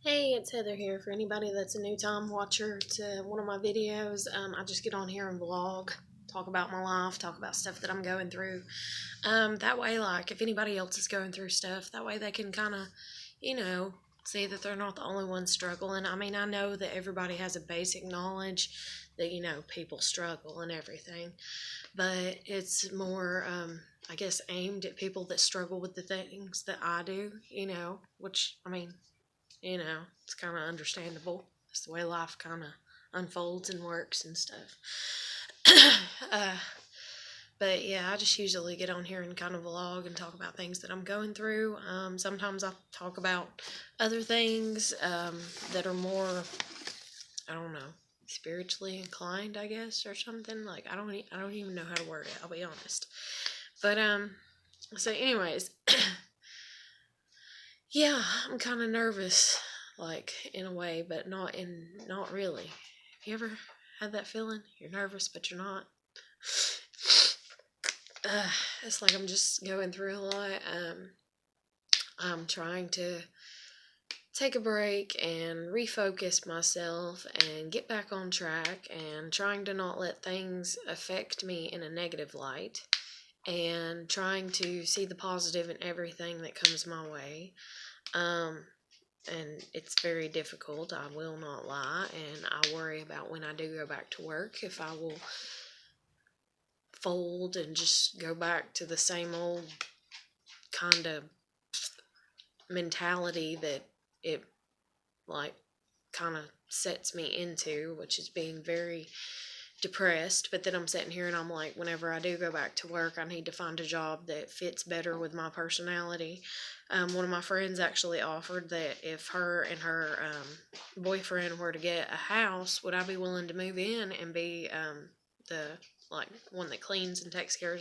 Hey, it's Heather here. For anybody that's a new time watcher to one of my videos, I just get on here and vlog, talk about my life, talk about stuff that I'm going through. That way, like, if anybody else is going through stuff, that way they can kind of, see that they're not the only ones struggling. I mean, I know that everybody has a basic knowledge that, people struggle and everything, but it's more, I guess, aimed at people that struggle with the things that I do, which, I mean, it's kind of understandable. It's the way life kind of unfolds and works and stuff. uh, but yeah, I just usually get on here and kind of vlog and talk about things that I'm going through. Sometimes I talk about other things that are more, I don't know, spiritually inclined, I guess, or something. Like I don't even know how to word it. I'll be honest. But so anyways, yeah, I'm kind of nervous, like in a way, but not really. Have you ever had that feeling? You're nervous, but you're not. It's like I'm just going through a lot. I'm trying to take a break and refocus myself and get back on track and trying to not let things affect me in a negative light and trying to see the positive in everything that comes my way. And it's very difficult, I will not lie, and I worry about when I do go back to work if I will fold and just go back to the same old kind of mentality that it like kind of sets me into, which is being very depressed. But then I'm sitting here and I'm like, whenever I do go back to work, I need to find a job that fits better with my personality. One of my friends actually offered that if her and her boyfriend were to get a house, would I be willing to move in and be the like one that cleans and takes care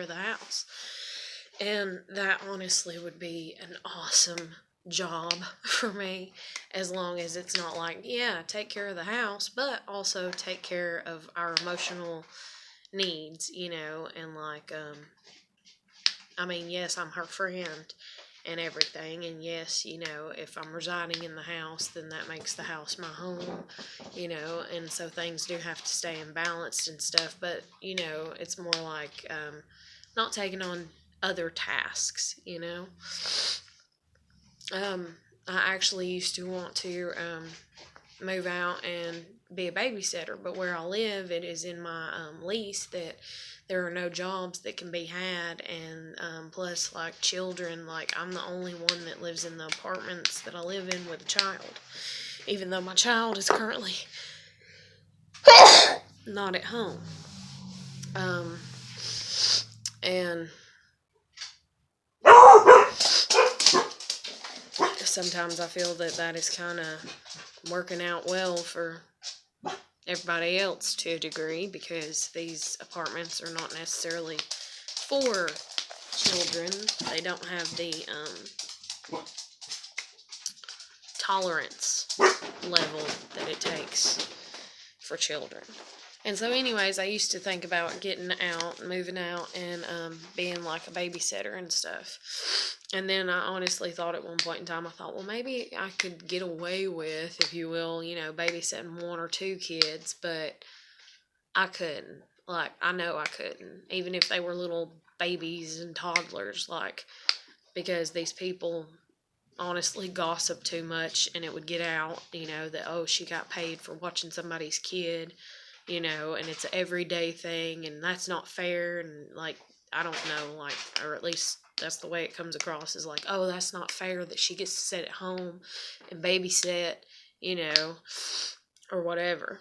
of the house. And that honestly would be an awesome job for me, as long as it's not like, yeah, take care of the house, but also take care of our emotional needs, and like, I mean, yes, I'm her friend and everything, and yes, if I'm residing in the house, then that makes the house my home, and so things do have to stay in balance and stuff, but, it's more like, not taking on other tasks, I actually used to want to move out and be a babysitter, but where I live, it is in my lease that there are no jobs that can be had, and plus, like, children, like, I'm the only one that lives in the apartments that I live in with a child, even though my child is currently not at home. And sometimes I feel that is kind of working out well for everybody else to a degree, because these apartments are not necessarily for children. They don't have the tolerance level that it takes for children. And so anyways, I used to think about getting out, moving out, and being like a babysitter and stuff. And then I honestly thought at one point in time, I thought, well, maybe I could get away with, if you will, babysitting one or two kids, but I couldn't. Like, I know I couldn't, even if they were little babies and toddlers, like, because these people honestly gossip too much, and it would get out, that, oh, she got paid for watching somebody's kid, and it's an everyday thing, and that's not fair, and, like, I don't know, like, or at least that's the way it comes across, is like, oh, that's not fair that she gets to sit at home and babysit, or whatever.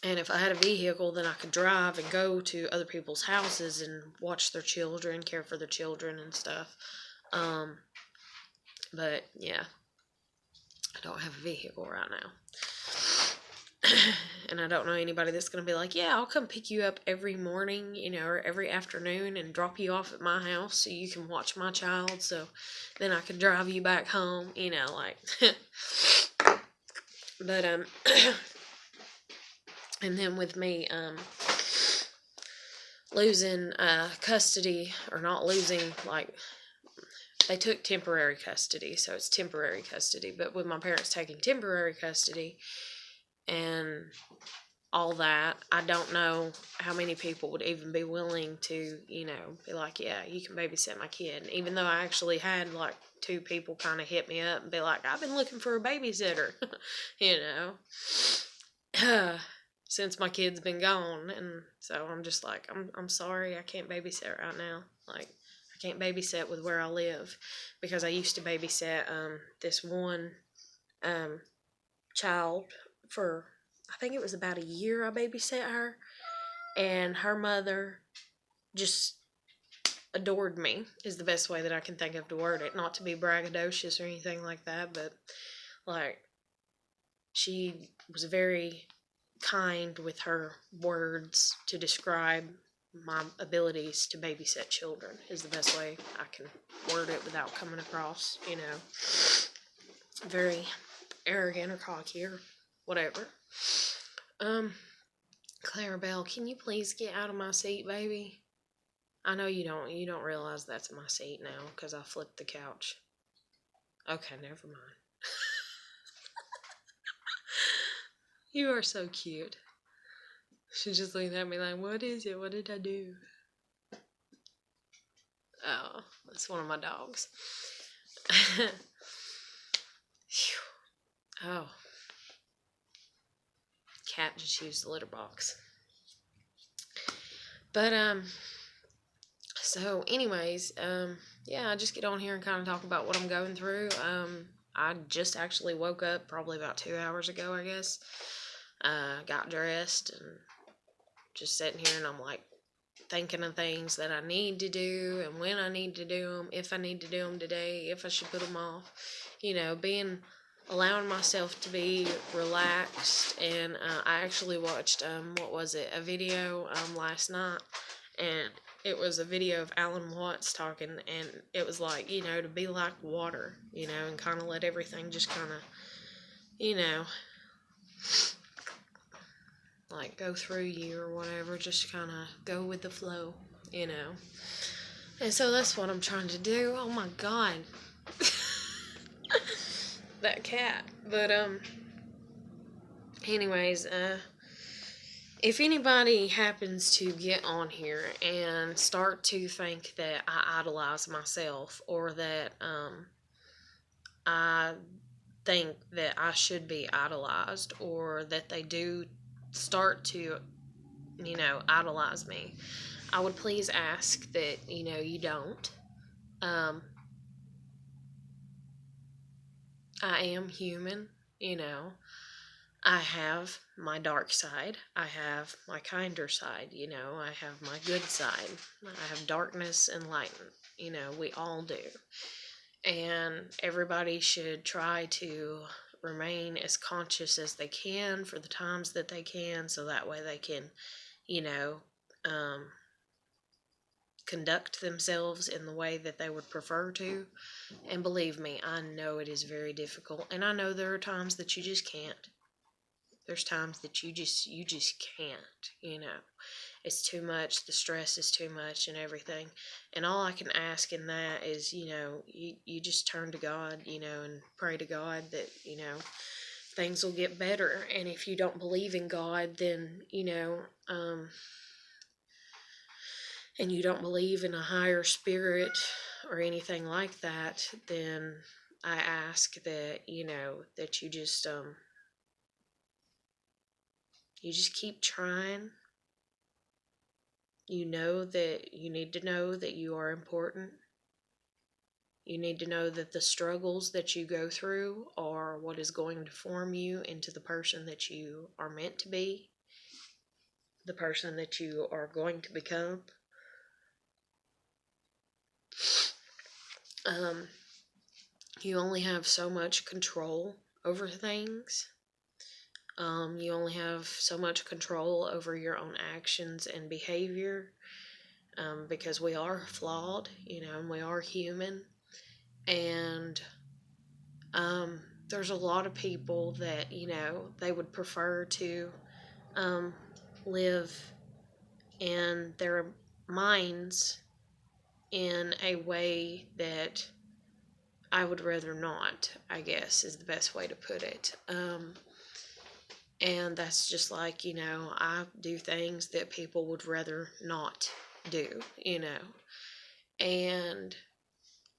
And if I had a vehicle, then I could drive and go to other people's houses and watch their children, care for their children and stuff. But yeah, I don't have a vehicle right now. And I don't know anybody that's going to be like, yeah, I'll come pick you up every morning, or every afternoon and drop you off at my house so you can watch my child, so then I can drive you back home, like. But, and then with me, losing custody, or not losing, like, they took temporary custody, so it's temporary custody. But with my parents taking temporary custody and all that, I don't know how many people would even be willing to, be like, yeah, you can babysit my kid. Even though I actually had like 2 people kind of hit me up and be like, I've been looking for a babysitter, since my kid's been gone. And so I'm just like, I'm sorry, I can't babysit right now. Like, I can't babysit with where I live, because I used to babysit this one child for, I think it was about a year. I babysat her, and her mother just adored me, is the best way that I can think of to word it. Not to be braggadocious or anything like that, but like, she was very kind with her words to describe my abilities to babysit children, is the best way I can word it without coming across, very arrogant or cocky or whatever. Clarabelle, can you please get out of my seat, baby? I know you don't realize that's my seat now because I flipped the couch. Okay, never mind. You are so cute. She just looked at me like, what is it? What did I do? Oh, that's one of my dogs. Oh. Cat just used the litter box. But, so anyways, yeah, I just get on here and kind of talk about what I'm going through. I just actually woke up probably about 2 hours ago, I guess. Got dressed and just sitting here, and I'm like thinking of things that I need to do and when I need to do them, if I need to do them today, if I should put them off, allowing myself to be relaxed. And I actually watched a video last night, and it was a video of Alan Watts talking, and it was like, to be like water, and kind of let everything just kind of, like go through you or whatever, just kind of go with the flow, And so that's what I'm trying to do. Oh my God. That cat. But, anyways, if anybody happens to get on here and start to think that I idolize myself, or that, I think that I should be idolized, or that they do start to, idolize me, I would please ask that, you don't. I am human, I have my dark side. I have my kinder side, I have my good side. I have darkness and light, we all do. And everybody should try to remain as conscious as they can for the times that they can, so that way they can, conduct themselves in the way that they would prefer to. And believe me, I know it is very difficult, and I know there are times that you just can't. There's times that you just can't, It's too much, the stress is too much and everything. And all I can ask in that is, you just turn to God, and pray to God that, things will get better. And if you don't believe in God, then, and you don't believe in a higher spirit or anything like that, then I ask that, that you just keep trying. You need to know that you are important. You need to know that the struggles that you go through are what is going to form you into the person that you are meant to be, the person that you are going to become. You only have so much control over things. You only have so much control over your own actions and behavior, because we are flawed, and we are human. And there's a lot of people that, they would prefer to live in their minds in a way that I would rather not, I guess, is the best way to put it. And that's just like, I do things that people would rather not do, and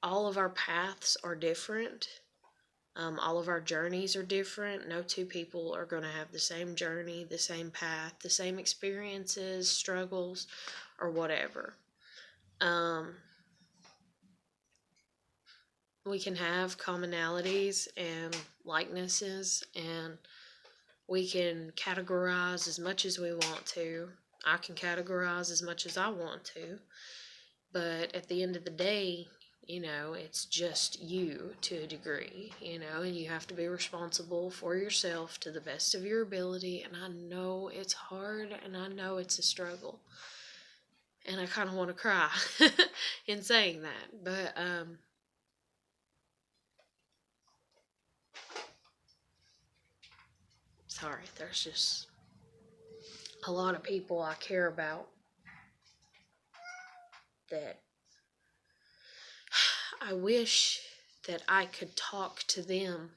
all of our paths are different. All of our journeys are different. No two people are going to have the same journey, the same path, the same experiences, struggles, or whatever. We can have commonalities and likenesses, and we can categorize as much as we want to. I can categorize as much as I want to. But at the end of the day, it's just you to a degree, and you have to be responsible for yourself to the best of your ability. And I know it's hard, and I know it's a struggle. And I kind of want to cry in saying that. But, sorry, there's just a lot of people I care about that I wish that I could talk to them.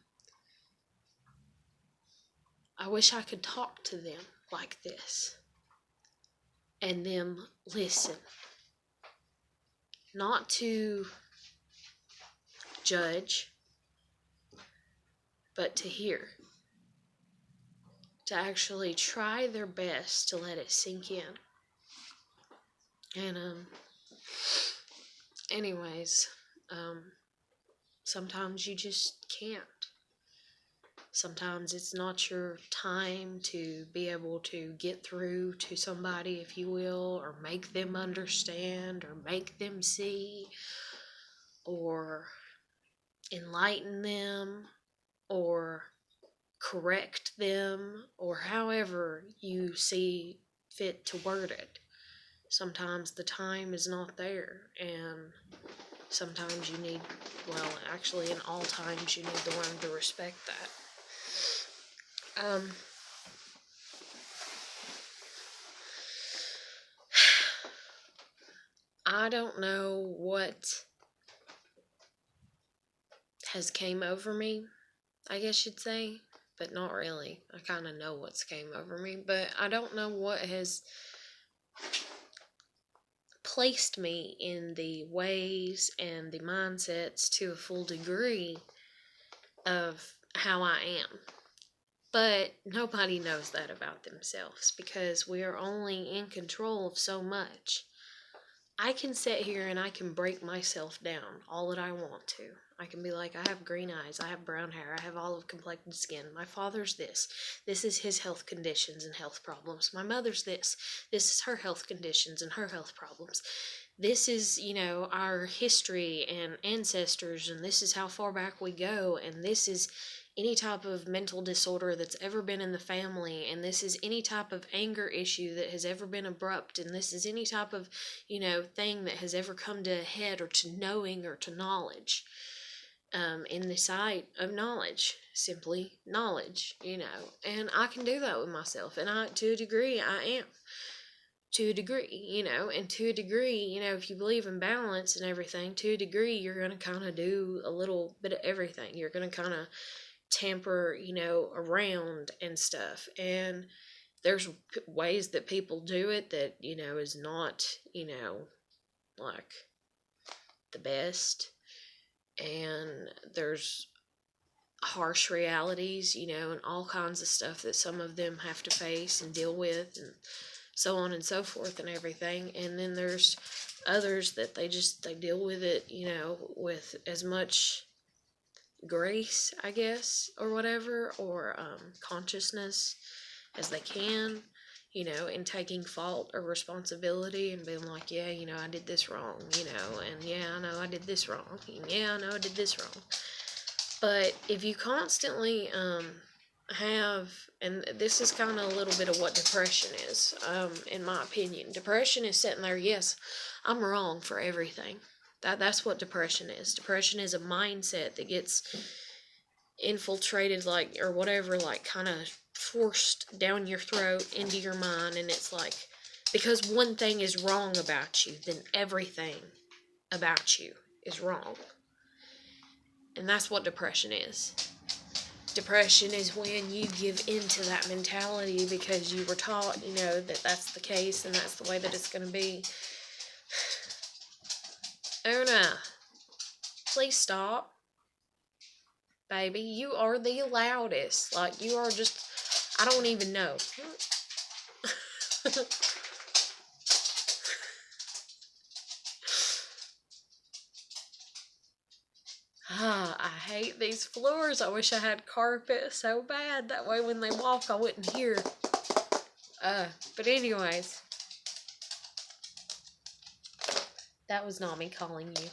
I wish I could talk to them like this and them listen. Not to judge, but to hear. To actually try their best to let it sink in. And, anyways, sometimes you just can't. Sometimes it's not your time to be able to get through to somebody, if you will, or make them understand, or make them see, or enlighten them, or correct them, or however you see fit to word it. Sometimes the time is not there, and sometimes you need, actually in all times you need to learn to respect that. I don't know what has came over me, I guess you'd say, but not really. I kind of know what's came over me, but I don't know what has placed me in the ways and the mindsets to a full degree of how I am. But nobody knows that about themselves, because we are only in control of so much. I can sit here and I can break myself down all that I want to. I can be like, I have green eyes, I have brown hair, I have olive complected skin, my father's this is his health conditions and health problems, my mother's this is her health conditions and her health problems, this is, our history and ancestors, and this is how far back we go, and this is any type of mental disorder that's ever been in the family, and this is any type of anger issue that has ever been abrupt, and this is any type of, thing that has ever come to a head, or to knowing, or to knowledge. In the sight of knowledge, simply knowledge, and I can do that with myself, and to a degree, I am. To a degree, and to a degree, if you believe in balance and everything, to a degree, you're going to kind of do a little bit of everything. You're going to kind of tamper, around and stuff. And there's ways that people do it that, is not, like the best. And there's harsh realities, and all kinds of stuff that some of them have to face and deal with, and so on and so forth and everything. And then there's others that they deal with it, with as much grace, I guess, or whatever, or consciousness as they can, in taking fault or responsibility and being like, yeah, I did this wrong, and yeah, I know I did this wrong, and yeah, I know I did this wrong. But if you constantly have, and this is kind of a little bit of what depression is, in my opinion. Depression is sitting there, yes, I'm wrong for everything. That's what depression is. Depression is a mindset that gets infiltrated, or whatever, kind of forced down your throat into your mind, and it's like, because one thing is wrong about you, then everything about you is wrong. And that's what depression is. Depression is when you give into that mentality because you were taught, that that's the case and that's the way that it's going to be. Una, please stop. Baby, you are the loudest. Like, you are just, I don't even know. I hate these floors. I wish I had carpet so bad. That way when they walk, I wouldn't hear. But anyways. That was not me calling you.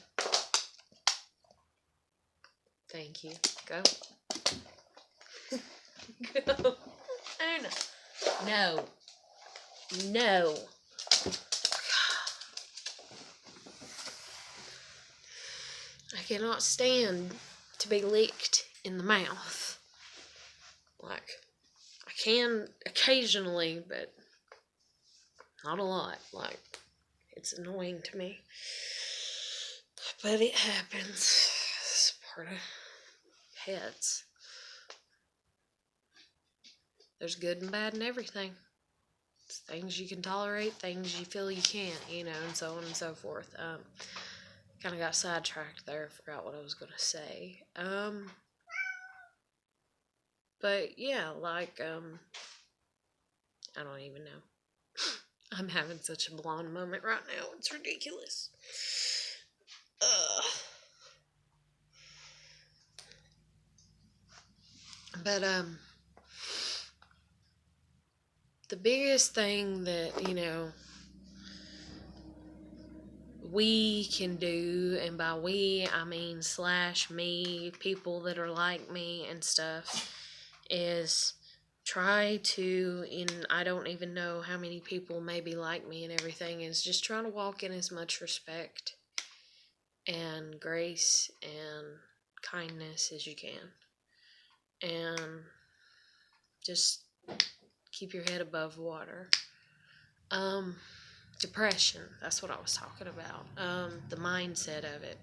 Thank you. Go. Go. Anna. No. No. I cannot stand to be licked in the mouth. Like, I can occasionally, but not a lot. Like, it's annoying to me. But it happens. It's part of pets. There's good and bad in everything. It's things you can tolerate, things you feel you can't, and so on and so forth. Kind of got sidetracked there. Forgot what I was going to say. But yeah, like, I don't even know. I'm having such a blonde moment right now. It's ridiculous. But, the biggest thing that, we can do, and by we, I mean / me, people that are like me and stuff, is try to, and I don't even know how many people may be like me and everything, is just trying to walk in as much respect and grace and kindness as you can. And just keep your head above water. Depression, that's what I was talking about. The mindset of it.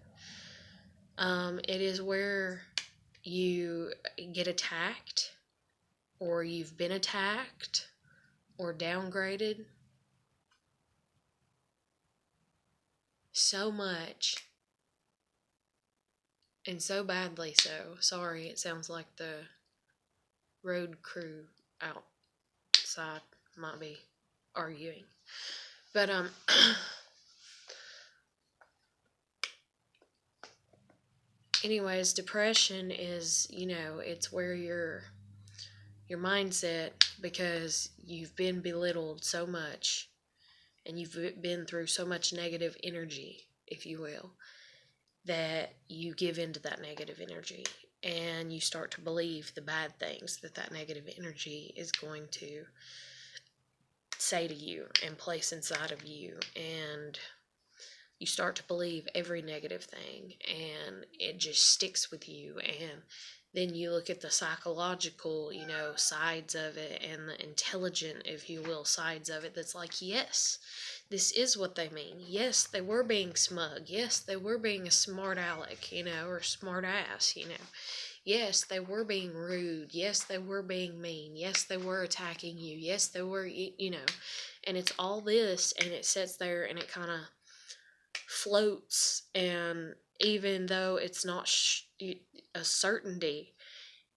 It is where you get attacked, or you've been attacked, or downgraded so much, and so badly so. Sorry, it sounds like the road crew outside might be arguing. But, anyways, depression is, it's where your mindset, because you've been belittled so much, and you've been through so much negative energy, if you will, that you give into that negative energy, and you start to believe the bad things that negative energy is going to say to you and place inside of you, and you start to believe every negative thing, and it just sticks with you. And then you look at the psychological, sides of it, and the intelligent, if you will, sides of it, that's like, yes, this is what they mean. Yes, they were being smug. Yes, they were being a smart aleck, or smart ass, Yes, they were being rude. Yes, they were being mean. Yes, they were attacking you. Yes, they were, and it's all this, and it sits there, and it kind of floats, and even though it's not a certainty,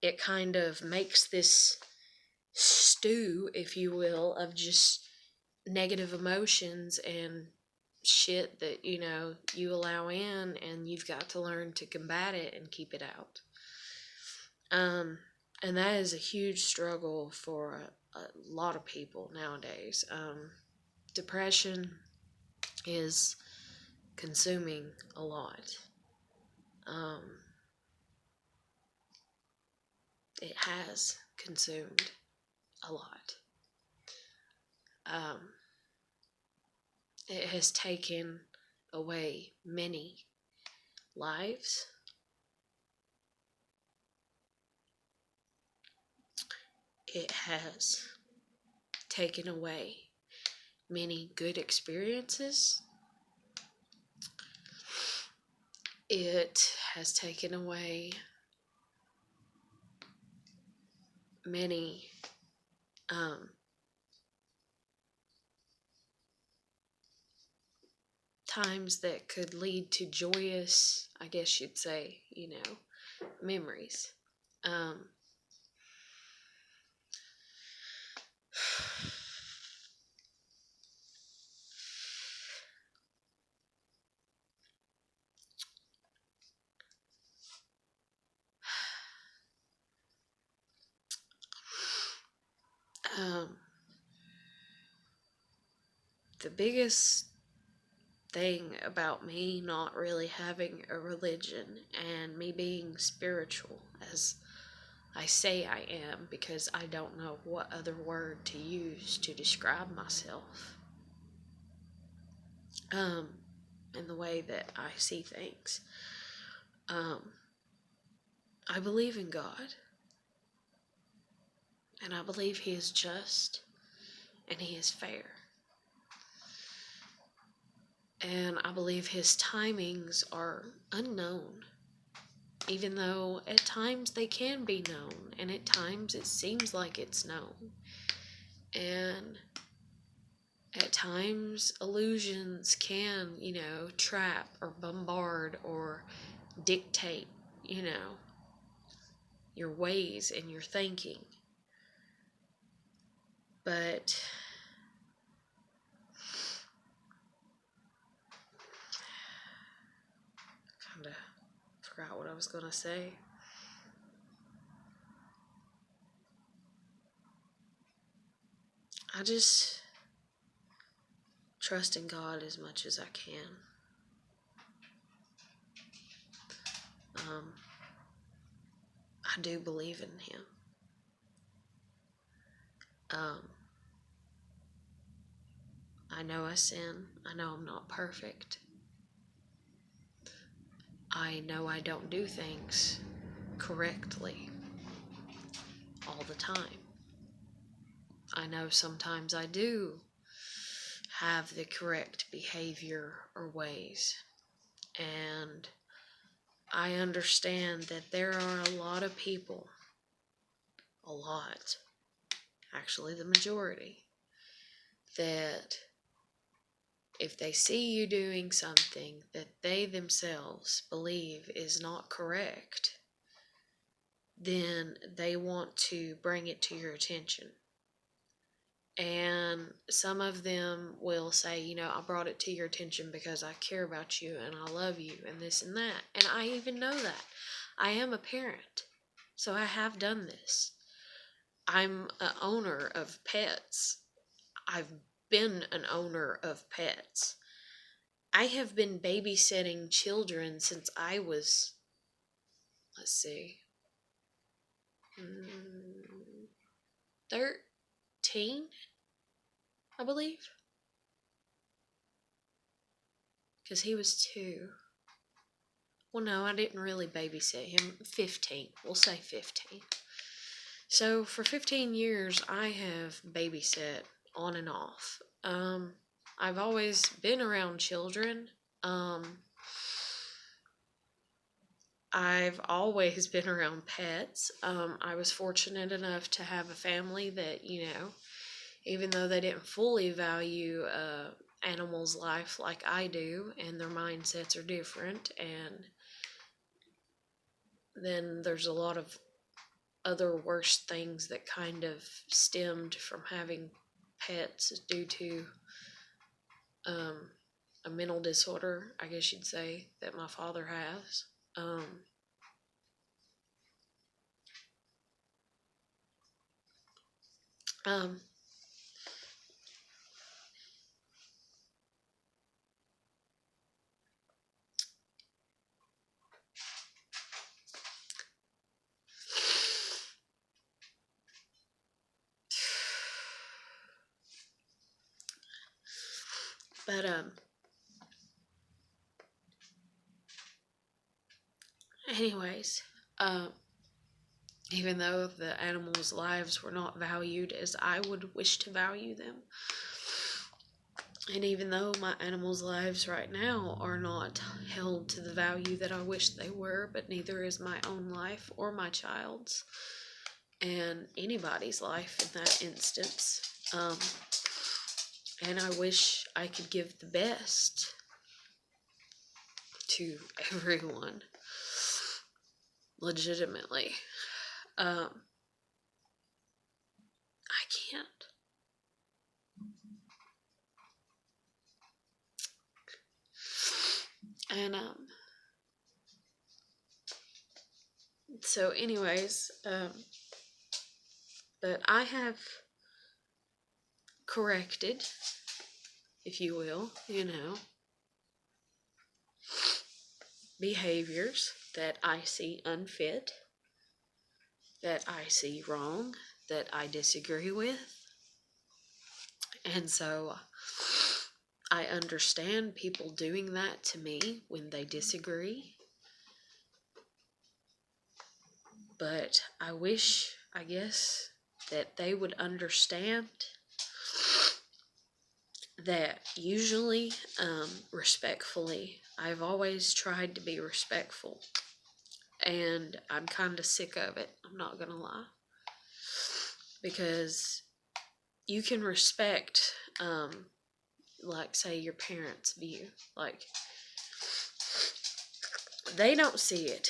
it kind of makes this stew, if you will, of just negative emotions and shit that, you allow in, and you've got to learn to combat it and keep it out. And that is a huge struggle for a lot of people nowadays. Depression is consuming a lot. It has consumed a lot. It has taken away many lives. It has taken away many good experiences. it has taken away many times that could lead to joyous, I guess you'd say, memories. Um, um, the biggest thing about me not really having a religion and me being spiritual, as I say I am, because I don't know what other word to use to describe myself, in the way that I see things. I believe in God, and I believe He is just and He is fair. And I believe His timings are unknown, even though at times they can be known, and at times it seems like it's known. And at times illusions can, trap or bombard or dictate, your ways and your thinking. But kind of forgot what I was going to say. I just trust in God as much as I can. I do believe in Him. I know I sin. I know I'm not perfect. I know I don't do things correctly all the time. I know sometimes I do have the correct behavior or ways. And I understand that there are a lot of people, actually the majority, that if they see you doing something that they themselves believe is not correct, then they want to bring it to your attention. And some of them will say, I brought it to your attention because I care about you and I love you and this and that. And I even know that. I am a parent, so I have done this. I'm an owner of pets. I've been an owner of pets. I have been babysitting children since I was, 13, I believe. Because he was 2. Well, no, I didn't really babysit him. 15. We'll say 15. So for 15 years, I have babysat on and off. I've always been around children. I've always been around pets. I was fortunate enough to have a family that, even though they didn't fully value animals' life like I do, and their mindsets are different, and then there's a lot of other worse things that kind of stemmed from having pets due to a mental disorder, I guess you'd say, that my father has. But anyways, even though the animals' lives were not valued as I would wish to value them, And even though my animals' lives right now are not held to the value that I wish they were, but neither is my own life or my child's, and anybody's life in that instance. And I wish I could give the best to everyone, legitimately. I can't. And so anyways, but I have corrected, if you will, behaviors that I see unfit, that I see wrong, that I disagree with. And so I understand people doing that to me when they disagree. But I wish, I guess, that they would understand that usually, respectfully, I've always tried to be respectful. And I'm kind of sick of it, I'm not gonna lie. Because you can respect, like, say, your parents' view. Like, they don't see it.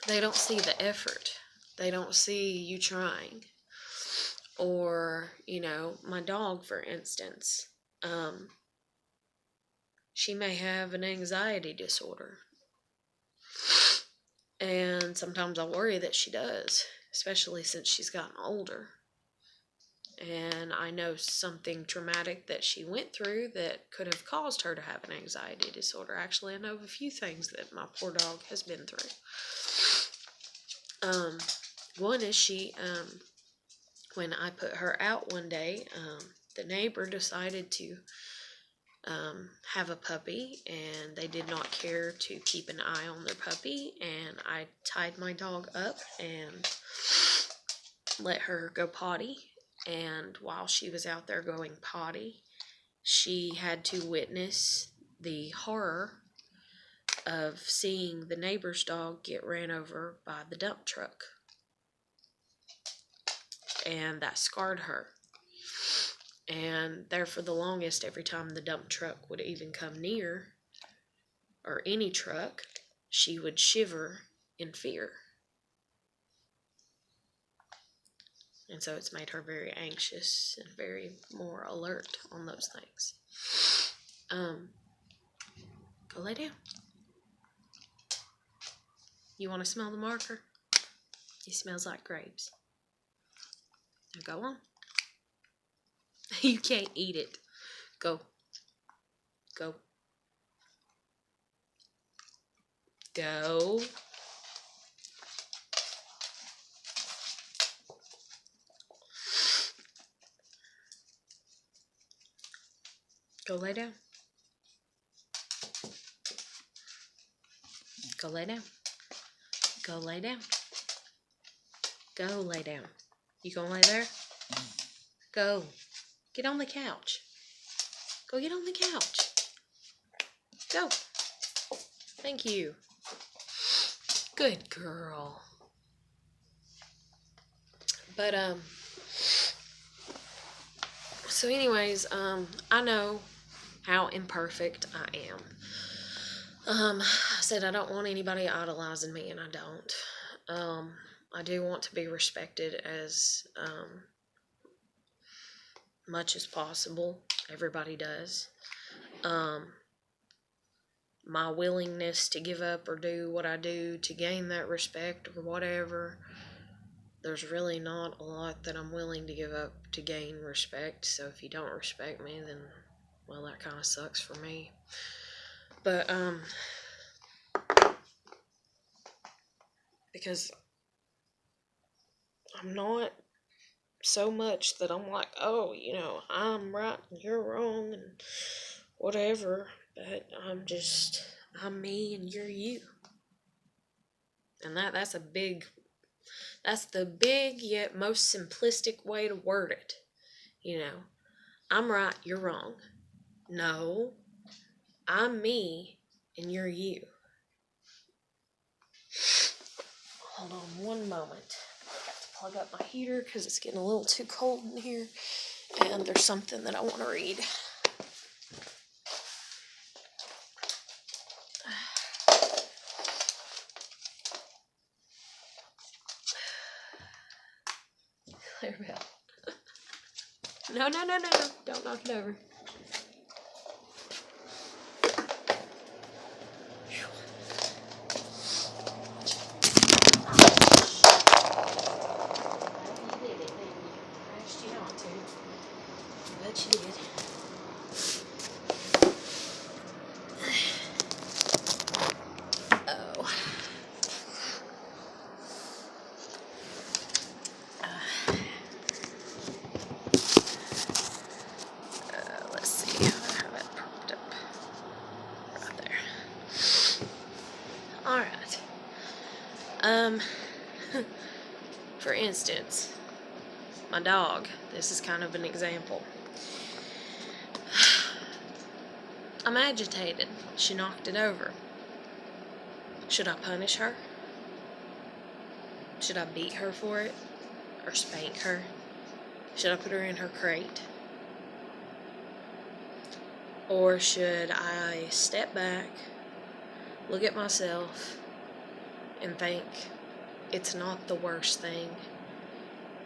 They don't see the effort. They don't see you trying. Or, my dog, for instance, she may have an anxiety disorder. And sometimes I worry that she does, especially since she's gotten older. And I know something traumatic that she went through that could have caused her to have an anxiety disorder. Actually, I know of a few things that my poor dog has been through. One is she, when I put her out one day, the neighbor decided to have a puppy, and they did not care to keep an eye on their puppy, and I tied my dog up and let her go potty. And while she was out there going potty, she had to witness the horror of seeing the neighbor's dog get ran over by the dump truck. And that scarred her. And there for the longest, every time the dump truck would even come near, or any truck, she would shiver in fear. And so it's made her very anxious and very more alert on those things. Go lay down. You want to smell the marker? It smells like grapes. Now go on. You can't eat it. Go. Go. Go. Go lay down. Go lay down. Go lay down. Go lay down. You gonna lay there? Go. Get on the couch. Go get on the couch. Go. Thank you. Good girl. But, so anyways, I know how imperfect I am. I said I don't want anybody idolizing me, and I don't. I do want to be respected as, much as possible. Everybody does. My willingness to give up or do what I do to gain that respect or whatever, there's really not a lot that I'm willing to give up to gain respect. So if you don't respect me, then, well, that kind of sucks for me. But, because I'm not so much that I'm like, oh, I'm right and you're wrong and whatever, but I'm me and you're you. And that's the big yet most simplistic way to word it, I'm right, you're wrong. No, I'm me and you're you. Hold on one moment. I got to plug up my heater because it's getting a little too cold in here. And there's something that I want to read. Clarabelle. No. Don't knock it over. Let's see. I have it propped up right there. All right. For instance, my dog. This is kind of an example. I'm agitated. She knocked it over. Should I punish her? Should I beat her for it? Or spank her? Should I put her in her crate? Or should I step back, look at myself, and think it's not the worst thing,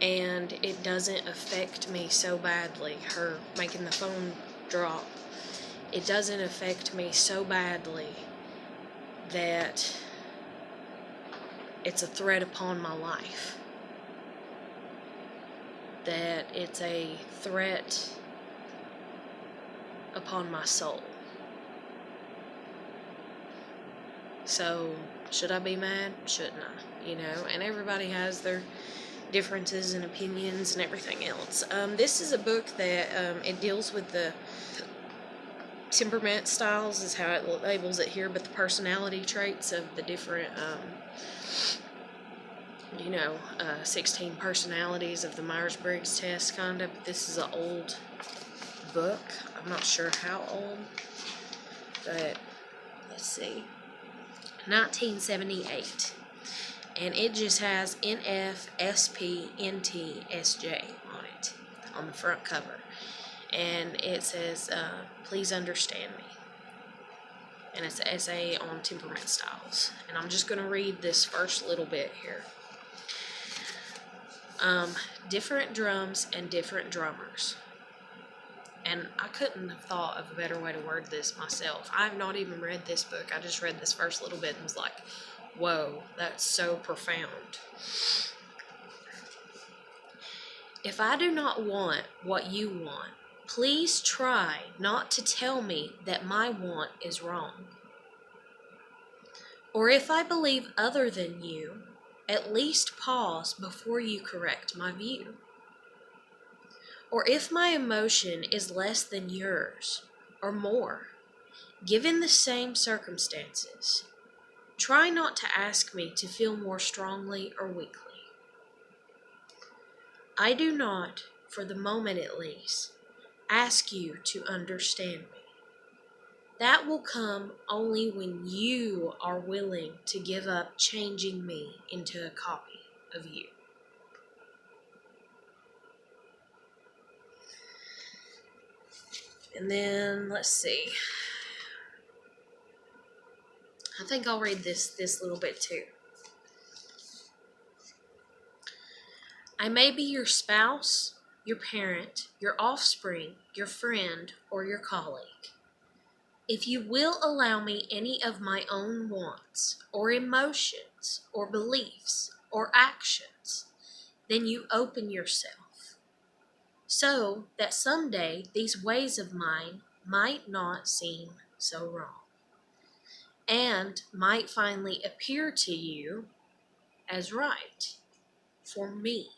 and it doesn't affect me so badly, her making the phone drop, it doesn't affect me so badly that it's a threat upon my life, that it's a threat upon my soul. So, should I be mad? Shouldn't I? You know, and everybody has their differences and opinions and everything else. This is a book that it deals with the temperament styles, is how it labels it here, but the personality traits of the different, 16 personalities of the Myers-Briggs test, kind of. This is an old book. I'm not sure how old, but let's see. 1978. And it just has NFSPNTSJ on it, on the front cover. And it says, please understand me. And it's an essay on temperament styles. And I'm just going to read this first little bit here. Different drums and different drummers. And I couldn't have thought of a better way to word this myself. I've not even read this book. I just read this first little bit and was like, whoa, that's so profound. If I do not want what you want, please try not to tell me that my want is wrong. Or if I believe other than you, at least pause before you correct my view. Or if my emotion is less than yours, or more, given the same circumstances, try not to ask me to feel more strongly or weakly. I do not, for the moment at least, ask you to understand me. That will come only when you are willing to give up changing me into a copy of you. And then, let's see. I think I'll read this little bit too. I may be your spouse, your parent, your offspring, your friend, or your colleague. If you will allow me any of my own wants, or emotions, or beliefs, or actions, then you open yourself, so that someday these ways of mine might not seem so wrong, and might finally appear to you as right for me.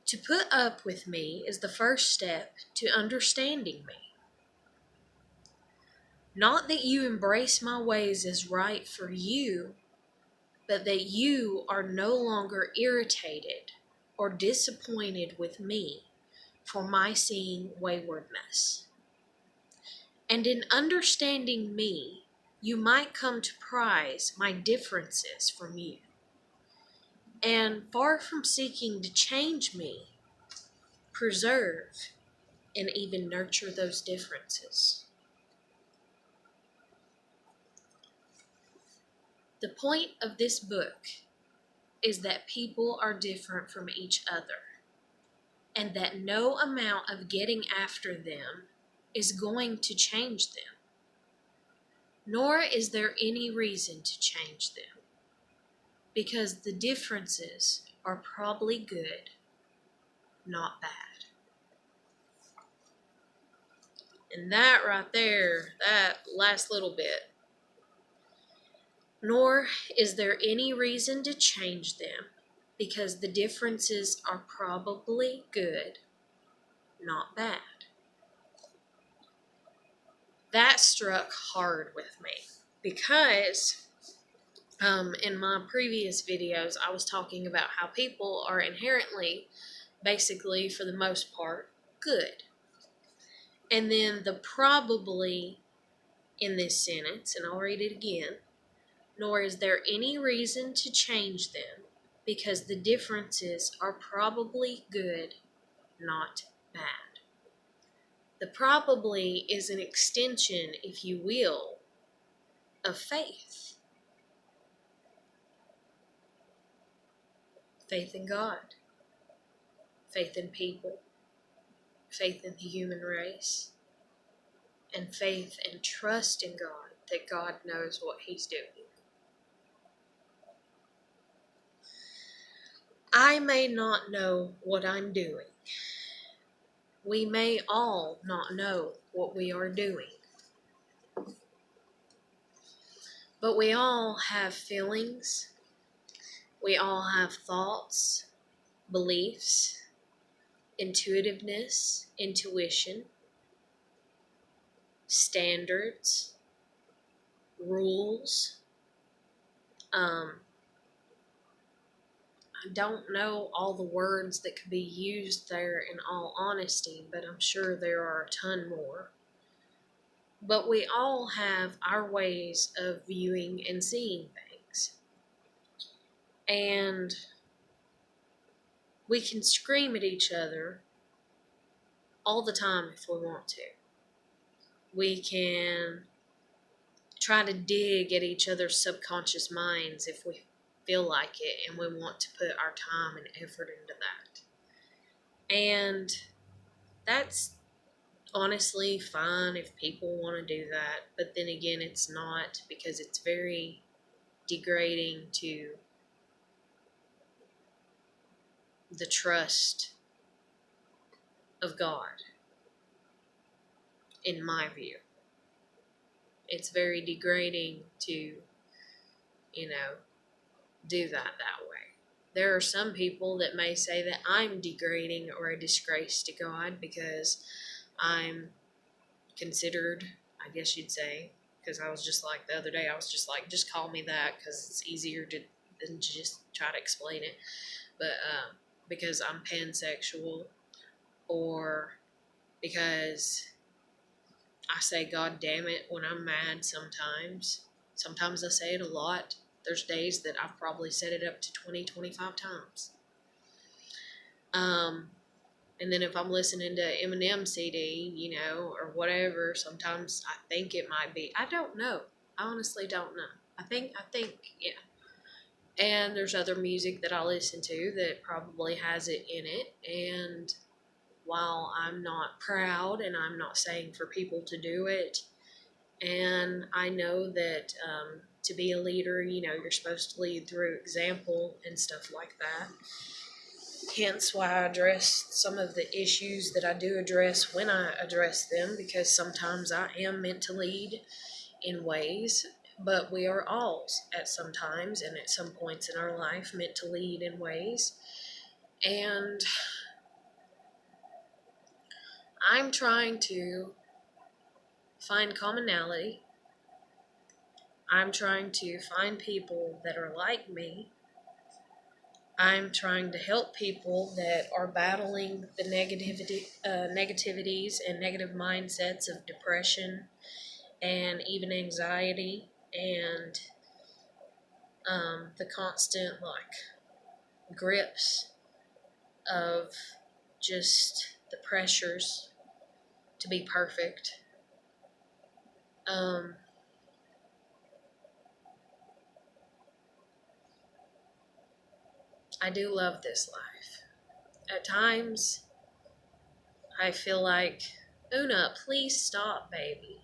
To put up with me is the first step to understanding me. Not that you embrace my ways as right for you, but that you are no longer irritated or disappointed with me for my seeing waywardness. And in understanding me, you might come to prize my differences from you. And far from seeking to change me, preserve and even nurture those differences. The point of this book is that people are different from each other, and that no amount of getting after them is going to change them, nor is there any reason to change them, because the differences are probably good, not bad. And that right there, that last little bit, nor is there any reason to change them, because the differences are probably good, not bad. That struck hard with me because in my previous videos, I was talking about how people are inherently, basically, for the most part, good. And then the probably in this sentence, and I'll read it again, nor is there any reason to change them, because the differences are probably good, not bad. The probably is an extension, if you will, of faith. Faith in God, faith in people, faith in the human race, and faith and trust in God that God knows what He's doing. I may not know what I'm doing. We may all not know what we are doing. But we all have feelings. We all have thoughts, beliefs, intuitiveness, intuition, standards, rules. I don't know all the words that could be used there in all honesty, but I'm sure there are a ton more. But we all have our ways of viewing and seeing things. And we can scream at each other all the time if we want to. We can try to dig at each other's subconscious minds if we feel like it and we want to put our time and effort into that. And that's honestly fine if people want to do that, but then again, it's not, because it's very degrading to the trust of God, in my view. It's very degrading to, do that way. There are some people that may say that I'm degrading or a disgrace to God because I'm considered, I guess you'd say, because I was just like the other day, I was just like, just call me that because it's easier than to just try to explain it. But because I'm pansexual, or because I say God damn it when I'm mad sometimes. Sometimes I say it a lot. There's days that I've probably said it up to 20, 25 times. And then if I'm listening to Eminem CD, or whatever, sometimes I think it might be. I don't know. I honestly don't know. I think, yeah. And there's other music that I listen to that probably has it in it. And while I'm not proud and I'm not saying for people to do it, and I know that to be a leader, you're supposed to lead through example and stuff like that. Hence why I address some of the issues that I do address when I address them, because sometimes I am meant to lead in ways, but we are all at some times and at some points in our life meant to lead in ways. And I'm trying to find commonality. I'm trying to find people that are like me. I'm trying to help people that are battling the negativities and negative mindsets of depression and even anxiety and the constant grips of just the pressures to be perfect. I do love this life. At times, I feel like, Una, please stop, baby.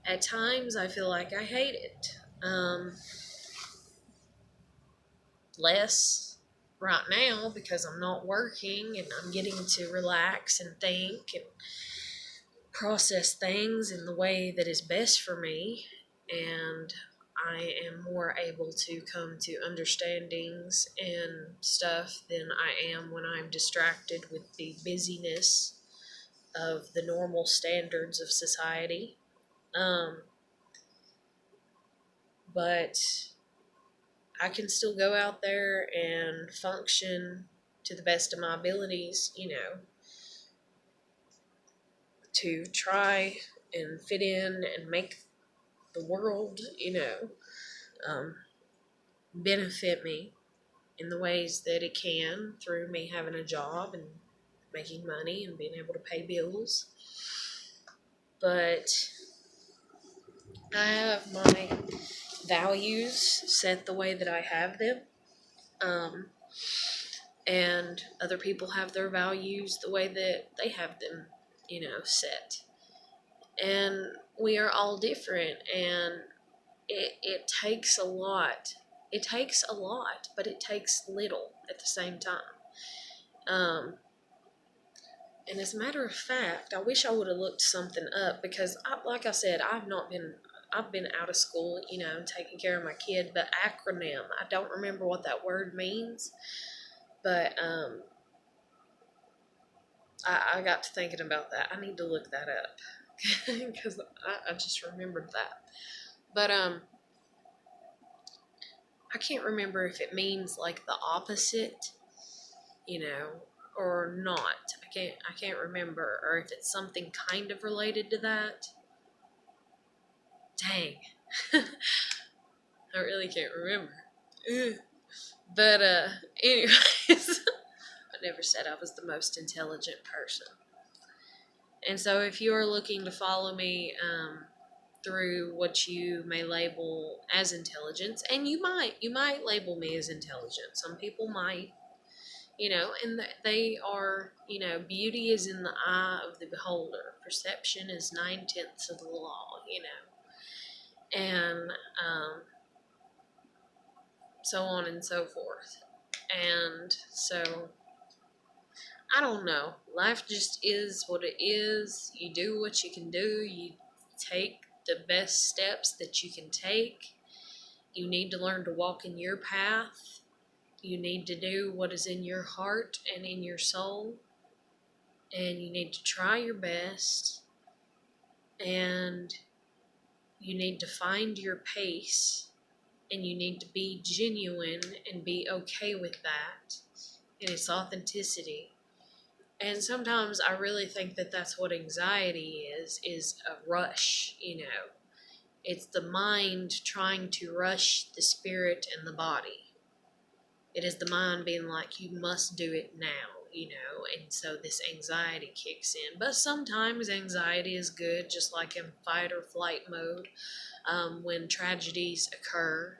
At times, I feel like I hate it. Less right now because I'm not working and I'm getting to relax and think and process things in the way that is best for me. And I am more able to come to understandings and stuff than I am when I'm distracted with the busyness of the normal standards of society. But I can still go out there and function to the best of my abilities, to try and fit in and make the world, benefit me in the ways that it can through me having a job and making money and being able to pay bills. But I have my values set the way that I have them. And other people have their values the way that they have them, set. And we are all different, and it takes a lot. It takes a lot, but it takes little at the same time. And as a matter of fact, I wish I would have looked something up because, like I said, I've been out of school, taking care of my kid. But acronym, I don't remember what that word means, but I got to thinking about that. I need to look that up because I just remembered that. But I can't remember if it means like the opposite, or not. I can't remember, or if it's something kind of related to that. Dang. I really can't remember. Ugh. But anyways, I never said I was the most intelligent person. And so if you are looking to follow me through what you may label as intelligence, and you might label me as intelligent. Some people might, and they are, beauty is in the eye of the beholder. Perception is 9/10 of the law, and so on and so forth. And so, I don't know. Life just is what it is. You do what you can do. You take the best steps that you can take. You need to learn to walk in your path. You need to do what is in your heart and in your soul. And you need to try your best. And you need to find your pace. And you need to be genuine and be okay with that and its authenticity. And sometimes I really think that that's what anxiety is a rush, It's the mind trying to rush the spirit and the body. It is the mind being like, you must do it now, and so this anxiety kicks in. But sometimes anxiety is good, just like in fight or flight mode, when tragedies occur.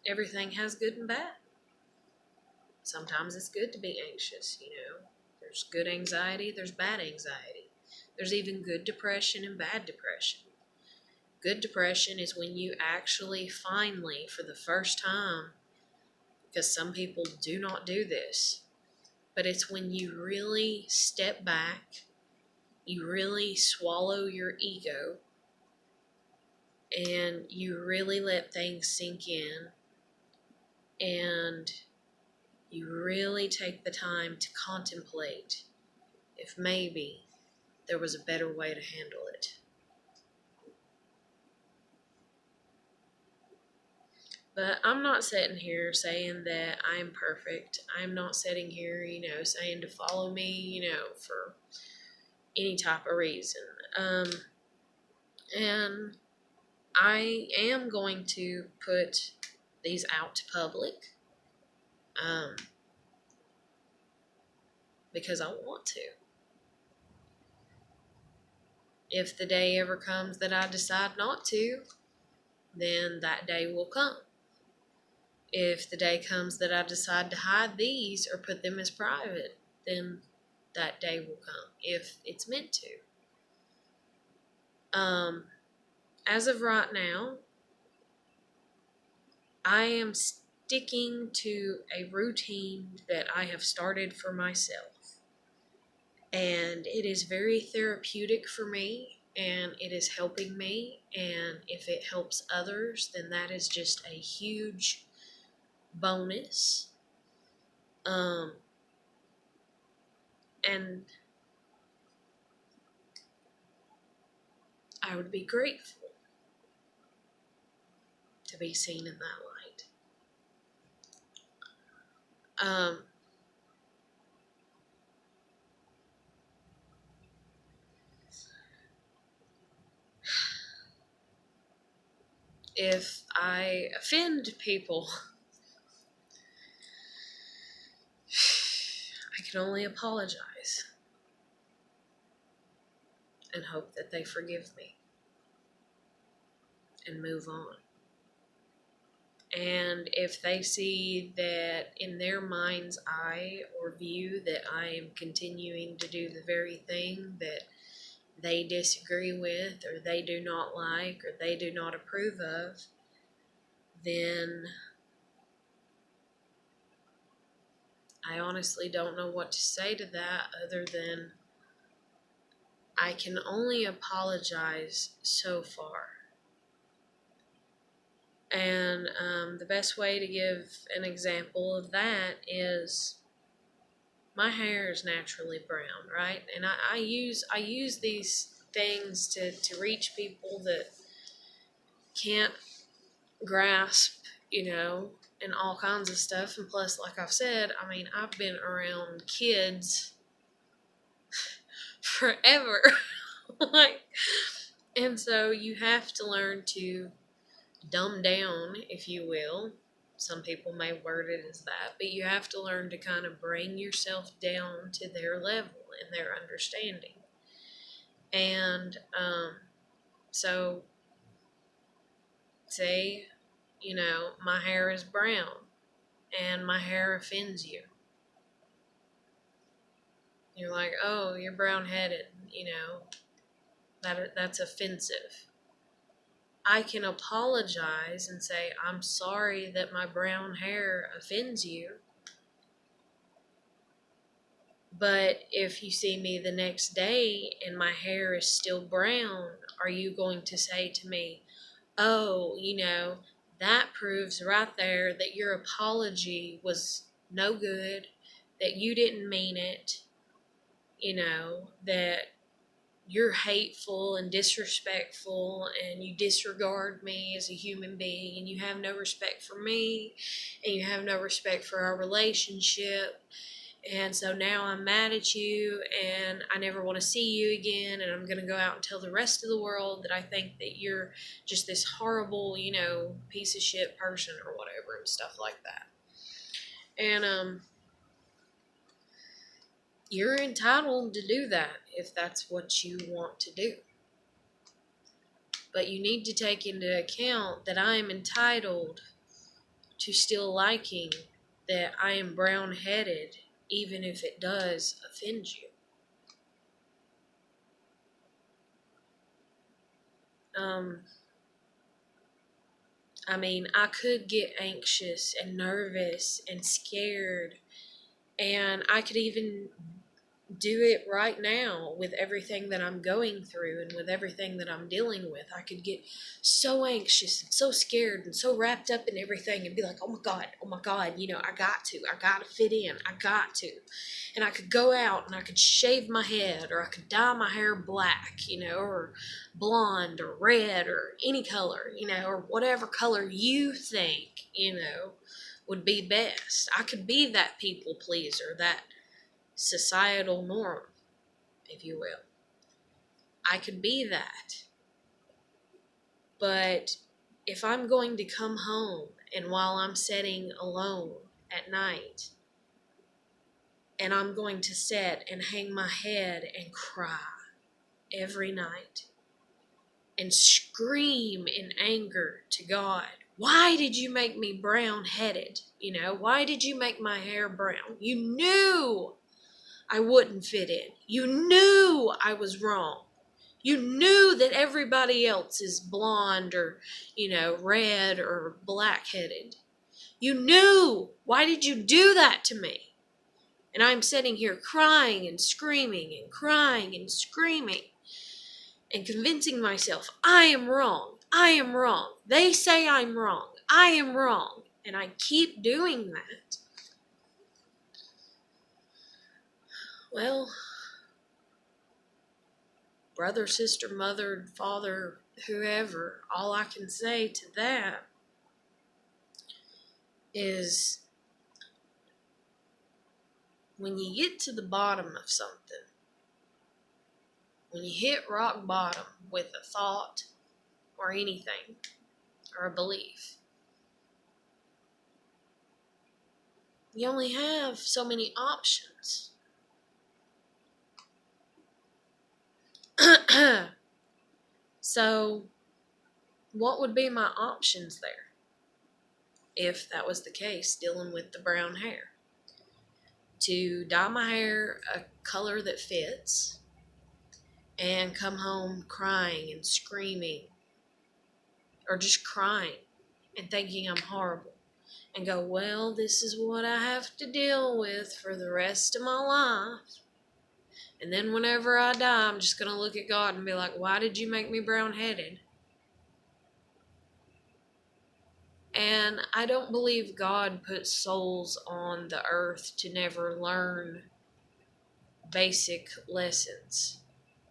Everything has good and bad. Sometimes it's good to be anxious, There's good anxiety, there's bad anxiety. There's even good depression and bad depression. Good depression is when you actually finally, for the first time, because some people do not do this, but it's when you really step back, you really swallow your ego, and you really let things sink in, and you really take the time to contemplate if maybe there was a better way to handle it. But I'm not sitting here saying that I'm perfect. I'm not sitting here, saying to follow me, for any type of reason. And I am going to put these out to public um, because I want to. If the day ever comes that I decide not to, then that day will come. If the day comes that I decide to hide these or put them as private, then that day will come if it's meant to. As of right now, I am sticking to a routine that I have started for myself. And it is very therapeutic for me, and it is helping me. And if it helps others, then that is just a huge bonus. And I would be grateful to be seen in that light. If I offend people, I can only apologize and hope that they forgive me and move on. And if they see that in their mind's eye or view that I am continuing to do the very thing that they disagree with or they do not like or they do not approve of, then I honestly don't know what to say to that other than I can only apologize so far. And the best way to give an example of that is my hair is naturally brown, right? And I use these things to reach people that can't grasp, and all kinds of stuff. And plus, like I've said, I mean, I've been around kids forever. like, and so you have to learn to dumb down, if you will. Some people may word it as that, but you have to learn to kind of bring yourself down to their level and their understanding. And so, say, my hair is brown and my hair offends you. You're like, oh, you're brown headed, that's offensive. I can apologize and say, I'm sorry that my brown hair offends you. But if you see me the next day and my hair is still brown, are you going to say to me, oh, that proves right there that your apology was no good, that you didn't mean it, that you're hateful and disrespectful and you disregard me as a human being and you have no respect for me and you have no respect for our relationship, and so now I'm mad at you and I never want to see you again, and I'm going to go out and tell the rest of the world that I think that you're just this horrible, piece of shit person or whatever and stuff like that. And you're entitled to do that if that's what you want to do. But you need to take into account that I am entitled to still liking that I am brown-headed, even if it does offend you. I mean, I could get anxious and nervous and scared, and I could even do it right now with everything that I'm going through and with everything that I'm dealing with. I could get so anxious and so scared and so wrapped up in everything and be like, oh my God, I got to fit in, I got to. And I could go out and I could shave my head, or I could dye my hair black, or blonde or red or any color, or whatever color you think, would be best. I could be that people pleaser, that societal norm, if you will. I could be that. But if I'm going to come home and while I'm sitting alone at night, and I'm going to sit and hang my head and cry every night and scream in anger to God, why did you make me brown-headed? Why did you make my hair brown? You knew I wouldn't fit in. You knew I was wrong. You knew that everybody else is blonde or, red or black-headed. You knew. Why did you do that to me? And I'm sitting here crying and screaming and crying and screaming and convincing myself I am wrong. I am wrong. They say I'm wrong. I am wrong. And I keep doing that. Well, brother, sister, mother, father, whoever, all I can say to that is, when you get to the bottom of something, when you hit rock bottom with a thought or anything or a belief, you only have so many options. So, what would be my options there if that was the case, dealing with the brown hair? To dye my hair a color that fits and come home crying and screaming, or just crying and thinking I'm horrible, and go, well, this is what I have to deal with for the rest of my life. And then whenever I die, I'm just going to look at God and be like, why did you make me brown-headed? And I don't believe God put souls on the earth to never learn basic lessons.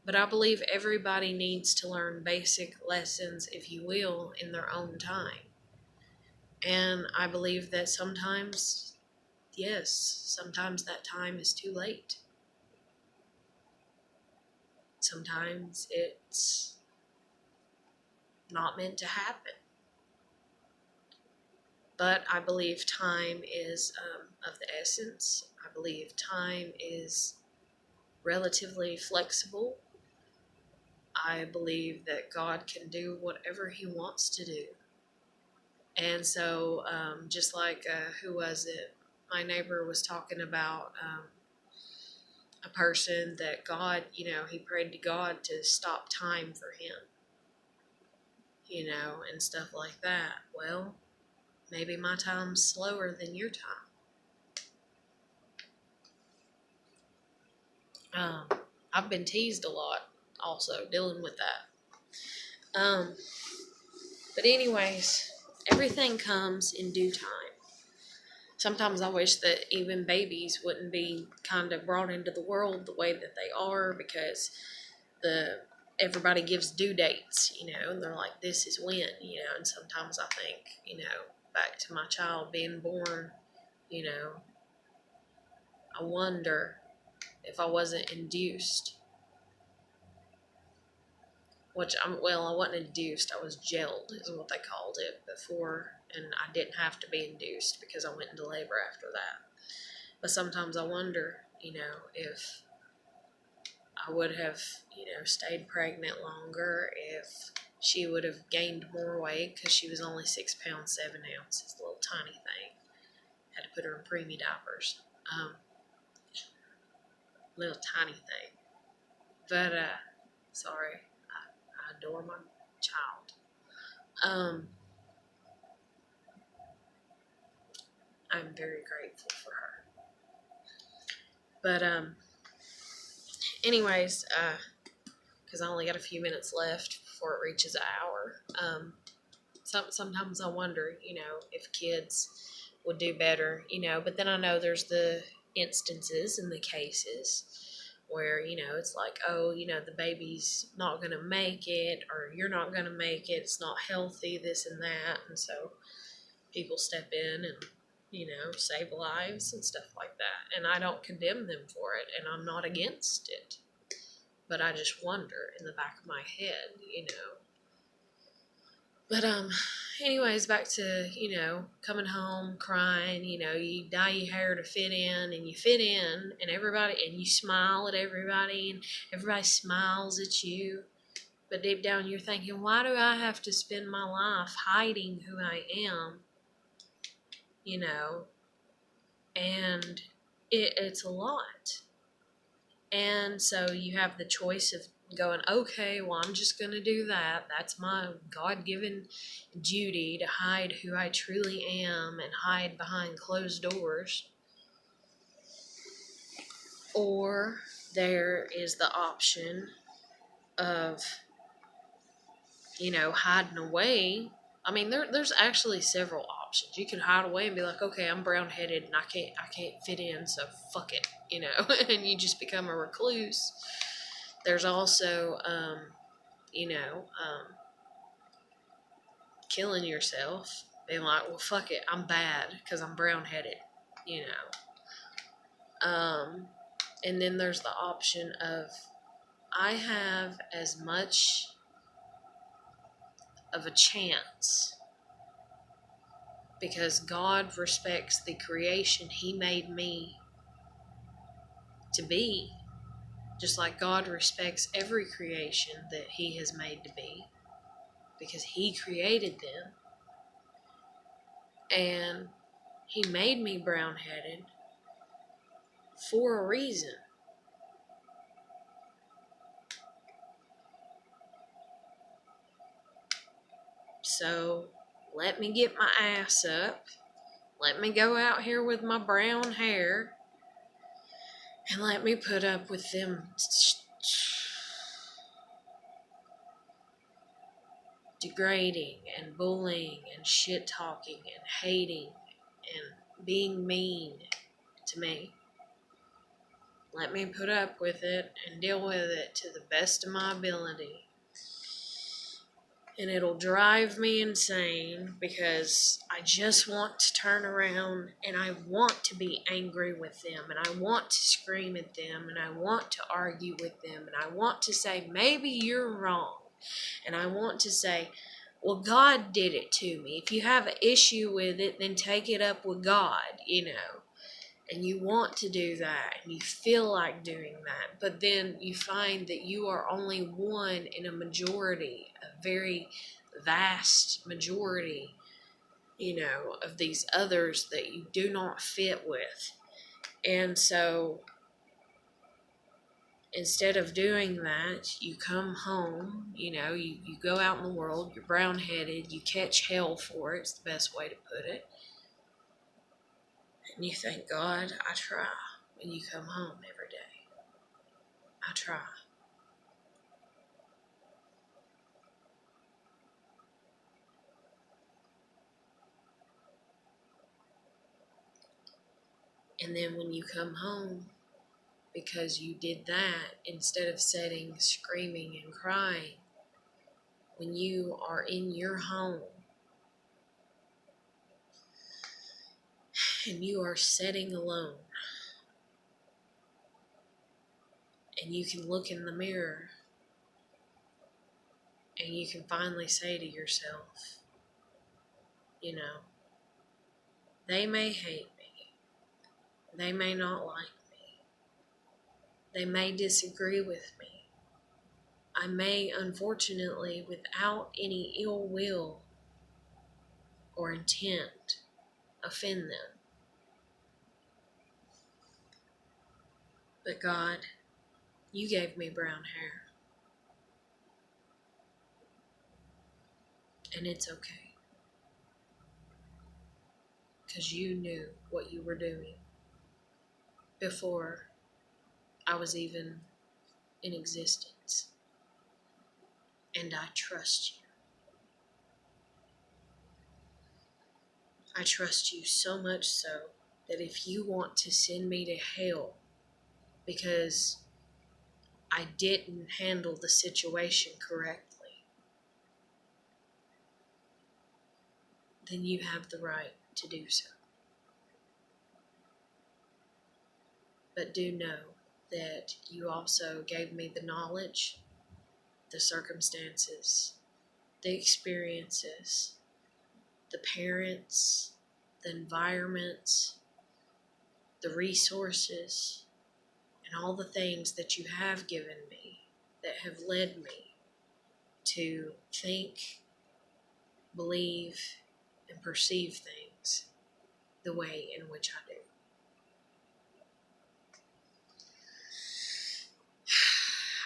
But I believe everybody needs to learn basic lessons, if you will, in their own time. And I believe that sometimes, yes, sometimes that time is too late. Sometimes it's not meant to happen. But I believe time is of the essence. I believe time is relatively flexible. I believe that God can do whatever He wants to do. And so, just like, who was it? My neighbor was talking about a person that God, he prayed to God to stop time for him, and stuff like that. Well, maybe my time's slower than your time. I've been teased a lot also dealing with that. But anyways, everything comes in due time. Sometimes I wish that even babies wouldn't be kind of brought into the world the way that they are, because everybody gives due dates, and they're like, this is when, and sometimes I think, back to my child being born, I wonder if I wasn't induced, I wasn't induced, I was jailed, is what they called it before, and I didn't have to be induced because I went into labor after that. But sometimes I wonder, if I would have, stayed pregnant longer, if she would have gained more weight, because she was only 6 pounds, 7 ounces, a little tiny thing. Had to put her in preemie diapers. Little tiny thing. But, sorry, I adore my child. I'm very grateful for her. But, Anyways, because I only got a few minutes left before it reaches an hour. Sometimes I wonder, if kids would do better, but then I know there's the instances and the cases where, it's like, oh, the baby's not going to make it, or you're not going to make it, it's not healthy, this and that. And so people step in and, save lives and stuff like that. And I don't condemn them for it, and I'm not against it. But I just wonder in the back of my head. But anyways, back to, coming home, crying, you dye your hair to fit in, and you fit in, and you smile at everybody, and everybody smiles at you. But deep down you're thinking, why do I have to spend my life hiding who I am? And it's a lot. And so you have the choice of going, okay, well, I'm just going to do that. That's my God-given duty, to hide who I truly am and hide behind closed doors. Or there is the option of, hiding away. I mean, there's actually several options. You can hide away and be like, okay, I'm brown-headed and I can't fit in, so fuck it, and you just become a recluse. There's also, killing yourself, being like, well, fuck it, I'm bad because I'm brown-headed, and then there's the option of, I have as much of a chance because God respects the creation He made me to be, just like God respects every creation that He has made to be, because He created them. And He made me brown-headed for a reason. So let me get my ass up. Let me go out here with my brown hair. And let me put up with them degrading and bullying and shit-talking and hating and being mean to me. Let me put up with it and deal with it to the best of my ability. And it'll drive me insane because I just want to turn around and I want to be angry with them and I want to scream at them and I want to argue with them and I want to say, maybe you're wrong. And I want to say, well, God did it to me. If you have an issue with it, then take it up with God, And you want to do that, and you feel like doing that, but then you find that you are only one in a majority, a very vast majority, of these others that you do not fit with. And so instead of doing that, you come home, you go out in the world, you're brown-headed, you catch hell for it, it's the best way to put it. And you thank God, I try, when you come home every day. I try. And then when you come home, because you did that, instead of sitting, screaming, and crying, when you are in your home, and you are sitting alone, and you can look in the mirror, and you can finally say to yourself, they may hate me, they may not like me, they may disagree with me, I may, unfortunately, without any ill will or intent, offend them. But God, you gave me brown hair. And it's okay. Because you knew what you were doing before I was even in existence. And I trust you. I trust you so much so that if you want to send me to hell because I didn't handle the situation correctly, then you have the right to do so. But do know that you also gave me the knowledge, the circumstances, the experiences, the parents, the environments, the resources, and all the things that you have given me that have led me to think, believe, and perceive things the way in which I do.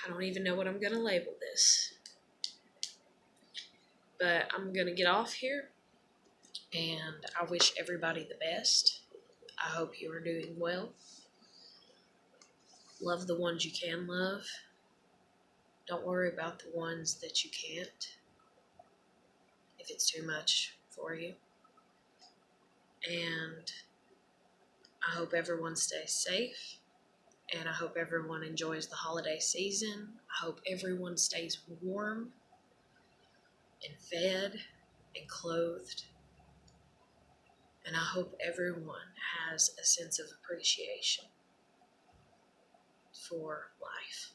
I don't even know what I'm going to label this, but I'm going to get off here, and I wish everybody the best. I hope you are doing well. Love the ones you can love. Don't worry about the ones that you can't, if it's too much for you. And I hope everyone stays safe, and I hope everyone enjoys the holiday season. I hope everyone stays warm and fed and clothed. And I hope everyone has a sense of appreciation for life.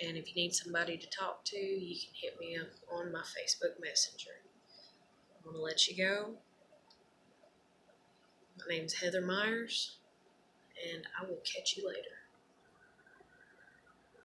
And if you need somebody to talk to, you can hit me up on my Facebook Messenger. I'm going to let you go. My name's Heather Myers, and I will catch you later.